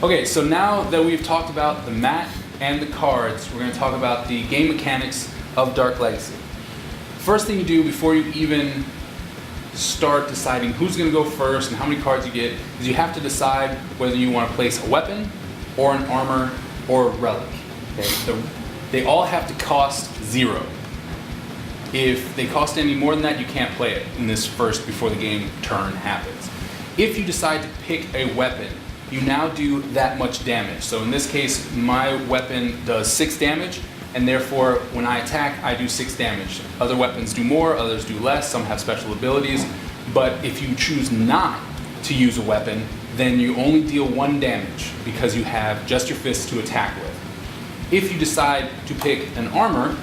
Okay, so now that we've talked about the mat and the cards, we're going to talk about the game mechanics of Dark Legacy. First thing you do before you even start deciding who's going to go first and how many cards you get is you have to decide whether you want to place a weapon or an armor or a relic. Okay? They all have to cost 0. If they cost any more than that, you can't play it in this first before the game turn happens. If you decide to pick a weapon, you now do that much damage. So in this case, my weapon does 6 damage, and therefore when I attack, I do 6 damage. Other weapons do more, others do less, some have special abilities, but if you choose not to use a weapon, then you only deal 1 damage because you have just your fists to attack with. If you decide to pick an armor,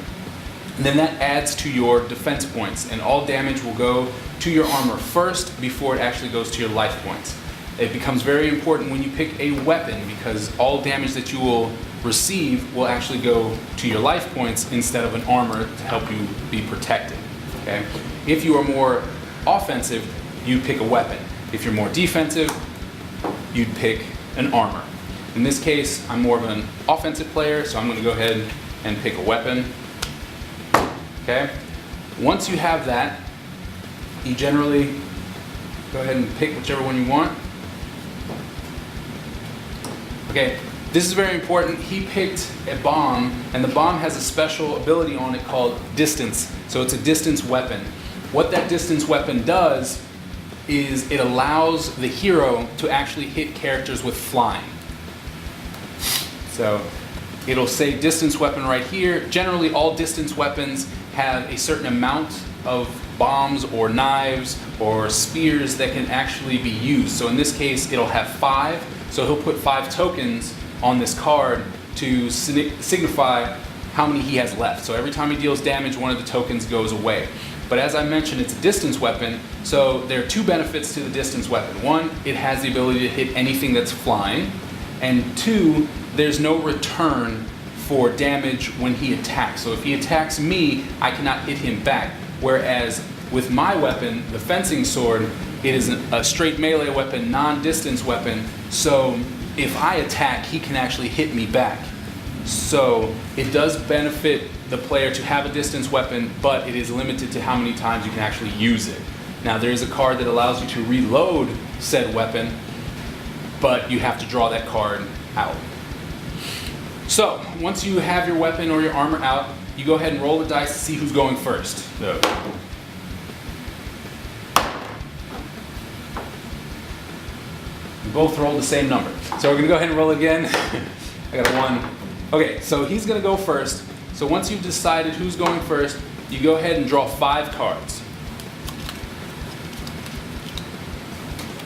then that adds to your defense points, and all damage will go to your armor first before it actually goes to your life points. It becomes very important when you pick a weapon because all damage that you will receive will actually go to your life points instead of an armor to help you be protected. Okay? If you are more offensive, you pick a weapon. If you're more defensive, you'd pick an armor. In this case, I'm more of an offensive player, so I'm going to go ahead and pick a weapon. Okay? Once you have that, you generally go ahead and pick whichever one you want. Okay, this is very important. He picked a bomb, and the bomb has a special ability on it called distance. So it's a distance weapon. What that distance weapon does is it allows the hero to actually hit characters with flying. So it'll say distance weapon right here. Generally, all distance weapons have a certain amount of bombs or knives or spears that can actually be used. So in this case, it'll have 5. So he'll put 5 tokens on this card to signify how many he has left. So every time he deals damage, one of the tokens goes away. But as I mentioned, it's a distance weapon, so there are 2 benefits to the distance weapon. 1, it has the ability to hit anything that's flying, and 2, there's no return for damage when he attacks. So if he attacks me, I cannot hit him back. Whereas with my weapon, the fencing sword, it is a straight melee weapon, non-distance weapon, so if I attack, he can actually hit me back. So it does benefit the player to have a distance weapon, but it is limited to how many times you can actually use it. Now there is a card that allows you to reload said weapon, but you have to draw that card out. So once you have your weapon or your armor out, you go ahead and roll the dice to see who's going first. So, we both rolled the same number. So we're going to go ahead and roll again. I got a 1. Okay, so he's going to go first. So once you've decided who's going first, you go ahead and draw 5 cards.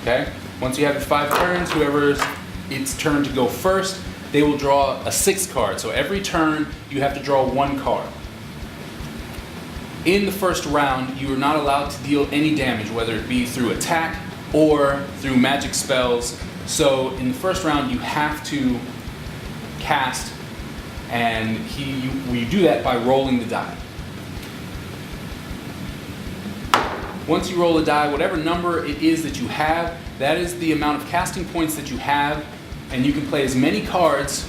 Okay? Once you have your 5 turns, whoever's it's turn to go first, they will draw a 6th card. So every turn, you have to draw 1 card. In the first round, you are not allowed to deal any damage, whether it be through attack or through magic spells. So in the first round, you have to cast, and we do that by rolling the die. Once you roll a die, whatever number it is that you have, that is the amount of casting points that you have, and you can play as many cards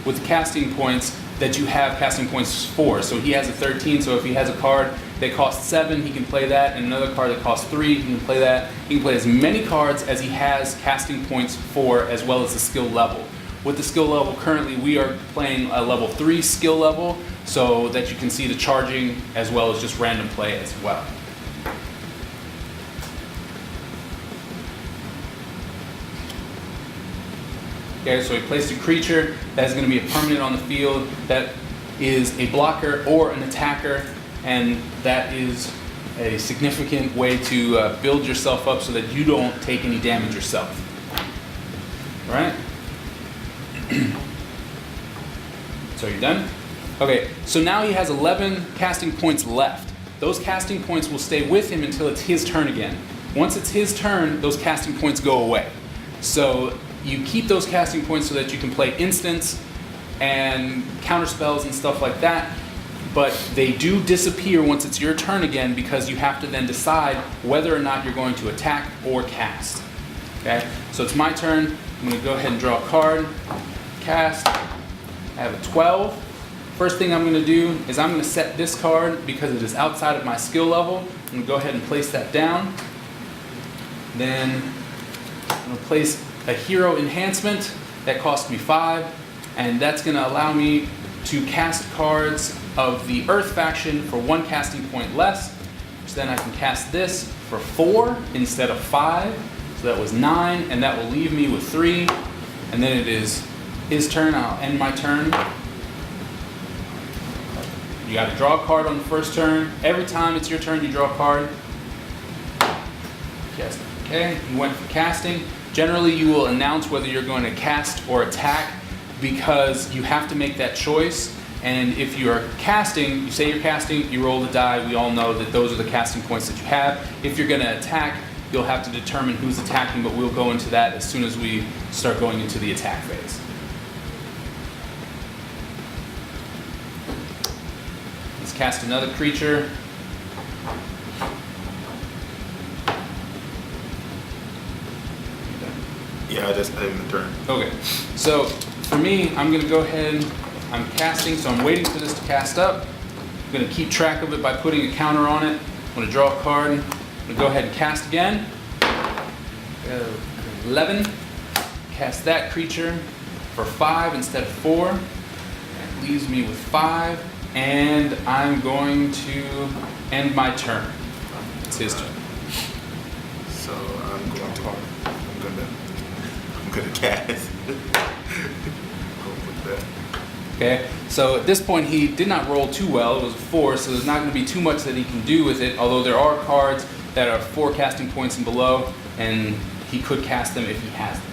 with casting points that you have casting points for. So he has a 13, so if he has a card that costs 7, he can play that, and another card that costs 3, he can play that. He can play as many cards as he has casting points for, as well as the skill level. With the skill level currently, we are playing a level 3 skill level, so that you can see the charging as well as just random play as well. Okay, so he placed a creature that is going to be a permanent on the field that is a blocker or an attacker, and that is a significant way to build yourself up so that you don't take any damage yourself. All right? So you're done? Okay, so now he has 11 casting points left. Those casting points will stay with him until it's his turn again. Once it's his turn, those casting points go away. So you keep those casting points so that you can play instants and counter spells and stuff like that, but they do disappear once it's your turn again because you have to then decide whether or not you're going to attack or cast. Okay, so it's my turn. I'm going to go ahead and draw a card, cast. I have a 12. First thing I'm going to do is I'm going to set this card because it is outside of my skill level. I'm going to go ahead and place that down. Then I'm going to place a hero enhancement that cost me 5, and that's going to allow me to cast cards of the Earth faction for 1 casting point less. So then I can cast this for 4 instead of 5. So that was 9, and that will leave me with 3. And then it is his turn. I'll end my turn. You got to draw a card on the first turn. Every time it's your turn, you draw a card. Cast. Okay, you went for casting. Generally, you will announce whether you're going to cast or attack because you have to make that choice. And if you're casting, you say you're casting, you roll the die. We all know that those are the casting points that you have. If you're going to attack, you'll have to determine who's attacking, but we'll go into that as soon as we start going into the attack phase. Let's cast another creature. Yeah, I just ended the turn. Okay, so for me, I'm going to go ahead, I'm casting, so I'm waiting for this to cast up. I'm going to keep track of it by putting a counter on it. I'm going to draw a card. I'm going to go ahead and cast again. 11. Cast that creature for 5 instead of 4. That leaves me with 5. And I'm going to end my turn. It's his turn. So I'm gonna cast. Okay, so at this point he did not roll too well. It was a 4, so there's not going to be too much that he can do with it, although there are cards that are 4 casting points and below, and he could cast them if he has them.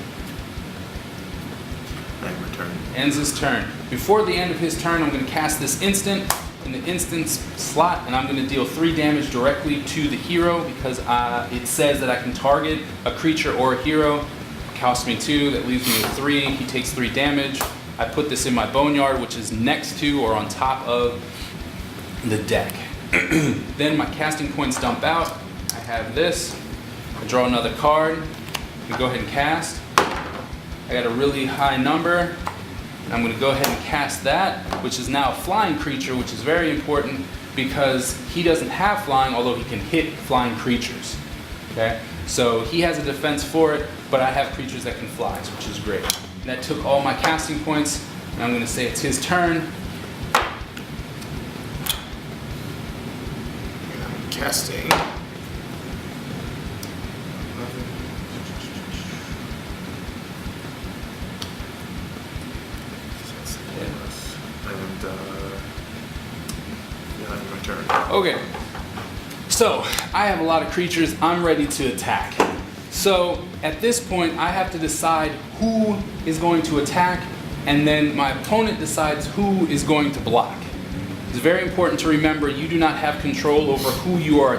End my turn. Ends his turn. Before the end of his turn, I'm going to cast this instant in the instance slot, and I'm going to deal 3 damage directly to the hero because it says that I can target a creature or a hero. It costs me 2, that leaves me with 3. He takes 3 damage. I put this in my boneyard, which is next to or on top of the deck. Then my casting points dump out. I have this. I draw another card. I go ahead and cast. I got a really high number. I'm going to go ahead and cast that, which is now a flying creature, which is very important because he doesn't have flying, although he can hit flying creatures. Okay? So he has a defense for it, but I have creatures that can fly, which is great. That took all my casting points, and I'm going to say it's his turn. I'm casting. And yeah, my turn. Okay. So I have a lot of creatures. I'm ready to attack. So at this point, I have to decide who is going to attack, and then my opponent decides who is going to block. It's very important to remember you do not have control over who you are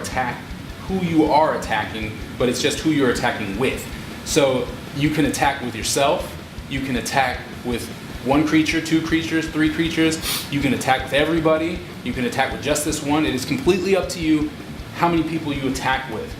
attacking, but it's just who you're attacking with. So you can attack with yourself, you can attack with 1 creature, 2 creatures, 3 creatures, you can attack with everybody, you can attack with just this one. It is completely up to you how many people you attack with.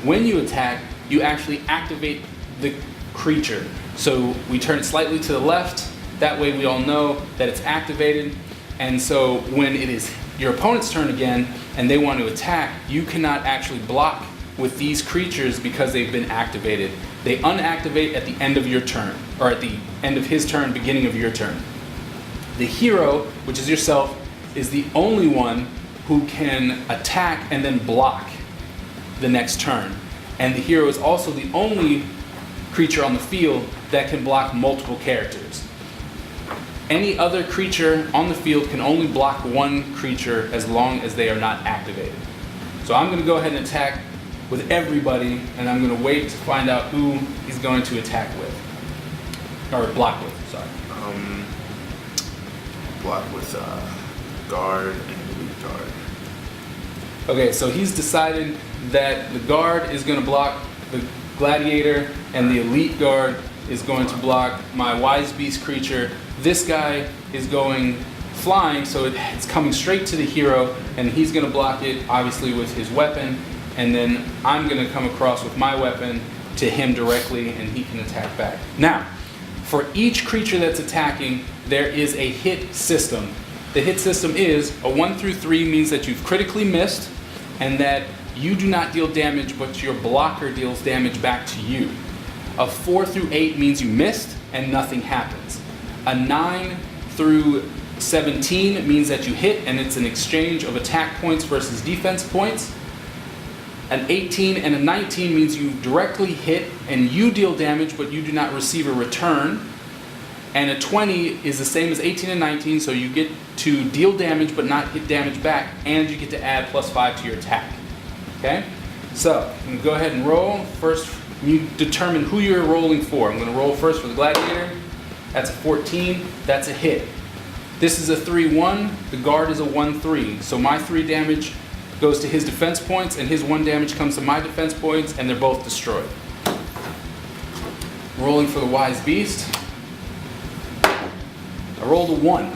When you attack, you actually activate the creature. So we turn it slightly to the left, that way we all know that it's activated. And so when it is your opponent's turn again and they want to attack, you cannot actually block with these creatures because they've been activated. They unactivate at the end of your turn, or at the end of his turn, beginning of your turn. The hero, which is yourself, is the only one who can attack and then block the next turn. And the hero is also the only creature on the field that can block multiple characters. Any other creature on the field can only block 1 creature as long as they are not activated. So I'm going to go ahead and attack with everybody, and I'm going to wait to find out who he's going to attack with. Or block with, sorry. Block with guard and elite guard. Okay, so he's decided that the guard is going to block the gladiator, and the elite guard is going to block my wise beast creature. This guy is going flying, so it's coming straight to the hero, and he's going to block it, obviously, with his weapon. And then I'm going to come across with my weapon to him directly, and he can attack back. Now, for each creature that's attacking, there is a hit system. The hit system is a 1 through 3 means that you've critically missed and that you do not deal damage, but your blocker deals damage back to you. A 4 through 8 means you missed and nothing happens. A 9 through 17 means that you hit and it's an exchange of attack points versus defense points. An 18 and a 19 means you directly hit and you deal damage, but you do not receive a return. And a 20 is the same as 18 and 19, so you get to deal damage but not hit damage back, and you get to add +5 to your attack. Okay? So, I'm going to go ahead and roll. First, you determine who you're rolling for. I'm going to roll first for the Gladiator. That's a 14. That's a hit. This is a 3-1. The guard is a 1-3. So my 3 damage goes to his defense points, and his 1 damage comes to my defense points, and they're both destroyed. Rolling for the Wise Beast. I rolled a 1,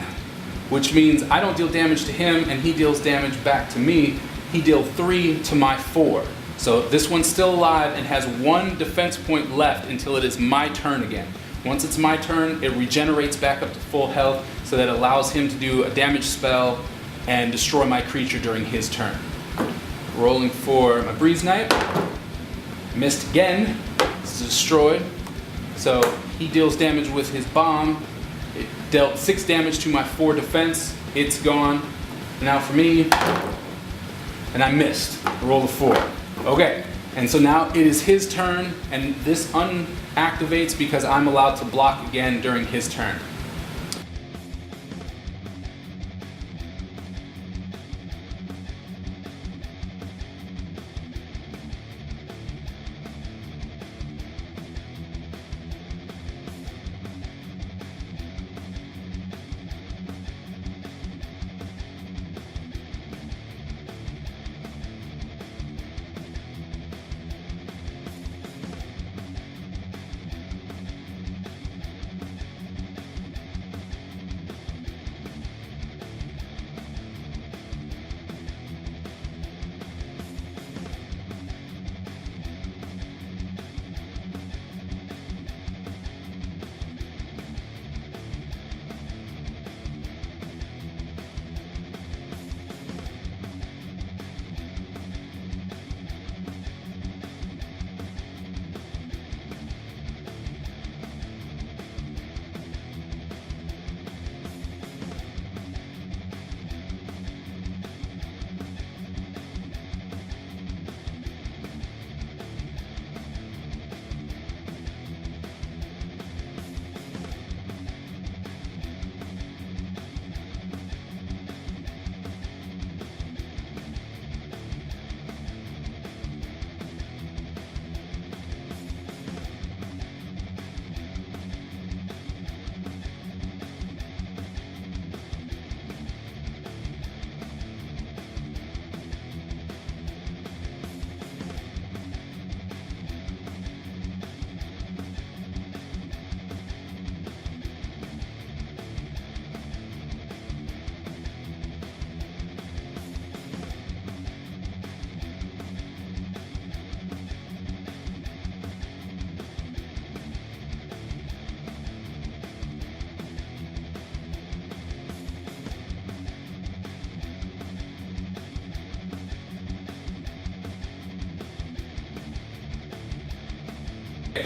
which means I don't deal damage to him, and he deals damage back to me. He deals 3 to my 4. So this one's still alive and has 1 defense point left until it is my turn again. Once it's my turn, it regenerates back up to full health, so that allows him to do a damage spell and destroy my creature during his turn. Rolling for my Breeze Knight. Missed again. This is destroyed. So he deals damage with his bomb. It dealt 6 damage to my 4 defense. It's gone. Now for me, and I missed. Roll a 4. Okay, and so now it is his turn, and this unactivates because I'm allowed to block again during his turn.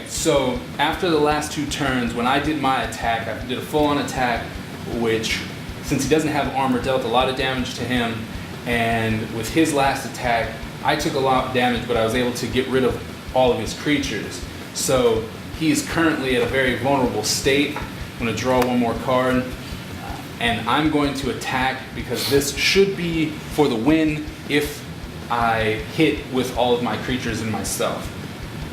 So after the last 2 turns, when I did my attack, I did a full-on attack, which, since he doesn't have armor, dealt a lot of damage to him. And with his last attack, I took a lot of damage, but I was able to get rid of all of his creatures. So he is currently at a very vulnerable state. I'm going to draw 1 more card, and I'm going to attack because this should be for the win if I hit with all of my creatures and myself.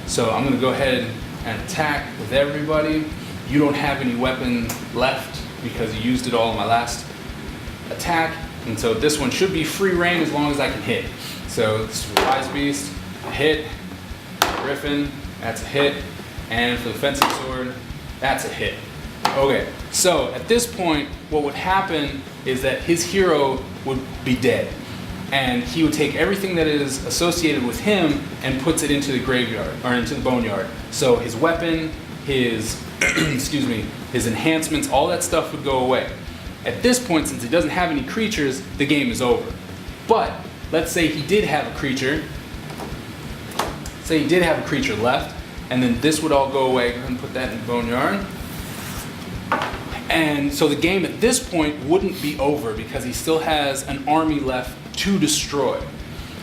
So I'm going to go ahead and attack with everybody. You don't have any weapon left because you used it all in my last attack. And so this one should be free reign as long as I can hit. So this is Wise Beast, a hit. Griffin, that's a hit. And for the Fencing Sword, that's a hit. Okay, so at this point, what would happen is that his hero would be dead. and he would take everything that is associated with him and puts it into the graveyard, or into the boneyard. So his weapon, his, excuse me, his enhancements, all that stuff would go away. At this point, since he doesn't have any creatures, the game is over. But let's say he did have a creature. Say he did have a creature left, and then this would all go away. Go ahead and put that in the boneyard. And so the game at this point wouldn't be over because he still has an army left to destroy.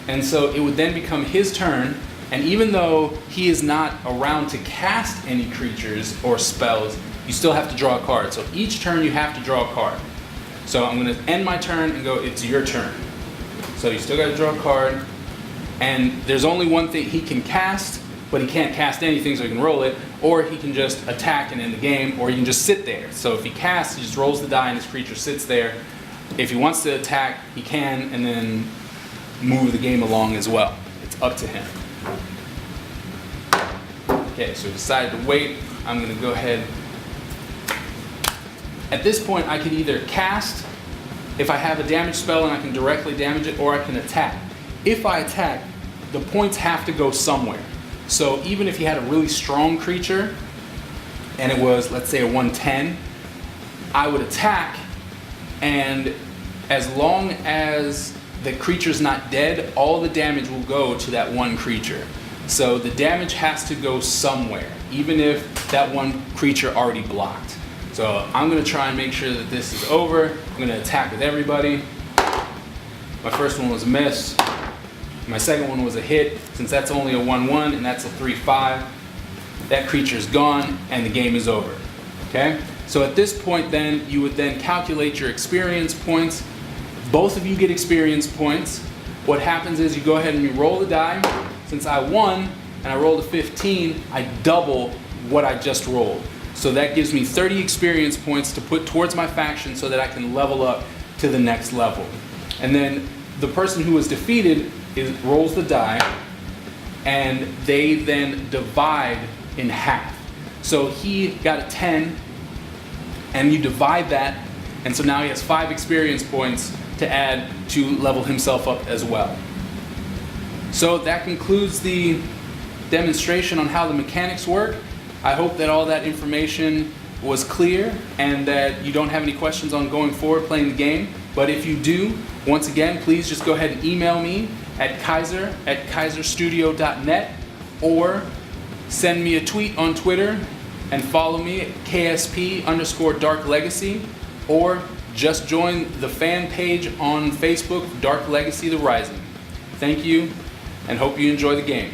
And so it would then become his turn, and even though he is not around to cast any creatures or spells, you still have to draw a card. So each turn you have to draw a card. So I'm going to end my turn and go, it's your turn. So you still got to draw a card, and there's only one thing he can cast, but he can't cast anything, so he can roll it, or he can just attack and end the game, or he can just sit there. So if he casts, he just rolls the die and his creature sits there. If he wants to attack, he can, and then move the game along as well. It's up to him. Okay, so we decided to wait. I'm going to go ahead. At this point, I can either cast if I have a damage spell and I can directly damage it, or I can attack. If I attack, the points have to go somewhere. So even if he had a really strong creature, and it was, let's say, a 110, I would attack, and as long as the creature's not dead, all the damage will go to that one creature. So the damage has to go somewhere, even if that one creature already blocked. So I'm going to try and make sure that this is over. I'm going to attack with everybody. My first one was a miss. My second one was a hit. Since that's only a 1-1 and that's a 3-5, that creature's gone and the game is over. Okay? So at this point then, you would then calculate your experience points. Both of you get experience points. What happens is you go ahead and you roll the die. Since I won and I rolled a 15, I double what I just rolled. So that gives me 30 experience points to put towards my faction so that I can level up to the next level. And then the person who was defeated rolls the die, and they then divide in half. So he got a 10, and you divide that, and so now he has 5 experience points to add to level himself up as well. So that concludes the demonstration on how the mechanics work. I hope that all that information was clear and that you don't have any questions on going forward playing the game. But if you do, once again, please just go ahead and email me at kaiser@kaiserstudio.net, or send me a tweet on Twitter and follow me at KSP_Dark Legacy, or just join the fan page on Facebook, Dark Legacy The Rising. Thank you, and hope you enjoy the game.